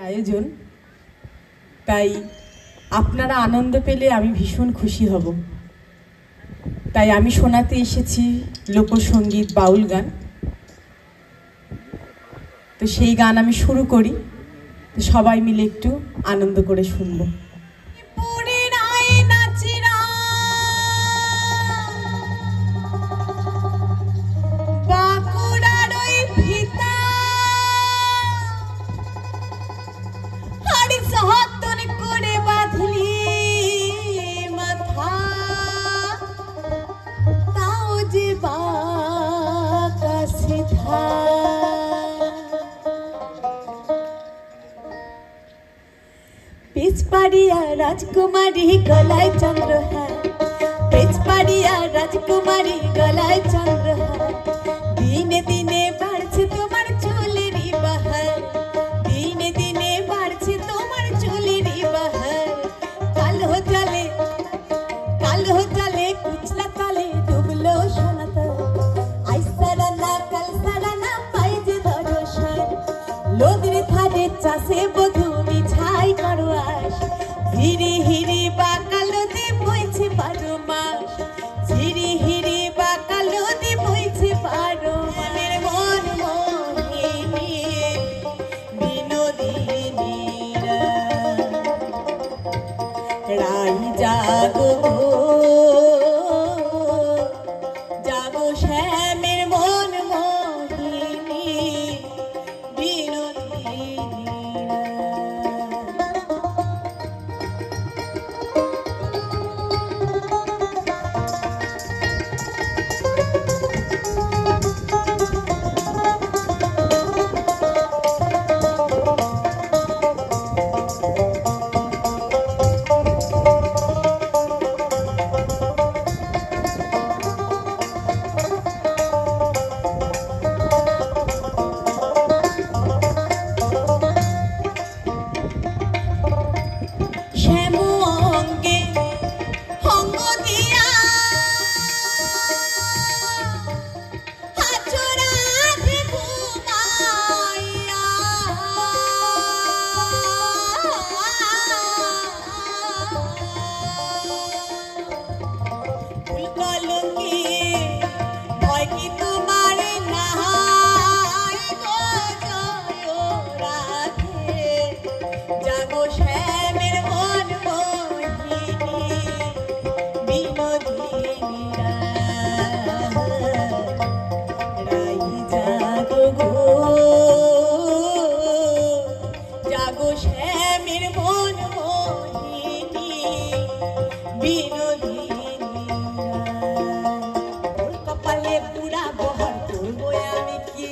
আয়োজন তাই আপনারা আনন্দ পেলে আমি ভীষণ খুশি হব। তাই আমি শোনাতে এসেছি লোকসঙ্গীত বাউল গান। তো সেই গান আমি শুরু করি, সবাই মিলে একটু আনন্দ করে শুনবো। पेचपाड़िया राजकुमारी गलाय चंद्रहार, पेचपाड़िया राजकुमारी गलाय चंद्रहार, दिने दिने बाढ़ছে তোমার চুলেরই বাহার, দিনে দিনে বাড়ছে তোমার চুলেরই বাহার, কালো জালে কুচলা তালে ডুবলো সোনাতা, আই সারানা কাল সারানা পাই যে দর্শন, নদীর ধারে চাষে বধূ মিছাই করো আস, হিরি হিরি বাঁকালো দি বইছে 12 মাস, হিরি হিরি বাঁকালো দি বইছে 12 মাস, মন মোহিনী বিনোদিনী রাই জাগো জাগো শ্যামের মন মোহিনী বিনোদিনী। বিনোদিনী তোর কপালে পুরা বহর করবো আমি কি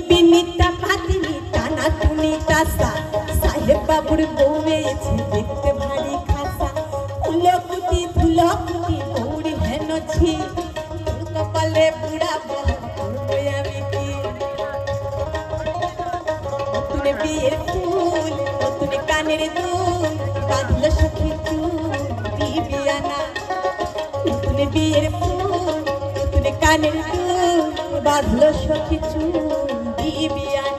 বিনিতা পাতিনি টানা টুনি টাসা সাহেব বাবুর বউ এসে দেখতে ভারী খাসা ফুলকুটি গৌরী হেন ছি তোর কপালে বুড়া বহর করবো আমি কি নতুন বিয়ের ফুল নতুন কানের দুল বাঁধল সখী চুল দিবি আনা নতুন বিয়ের ফুল নতুন কানের দুল বাঁধল সখী চুল দিবি আনা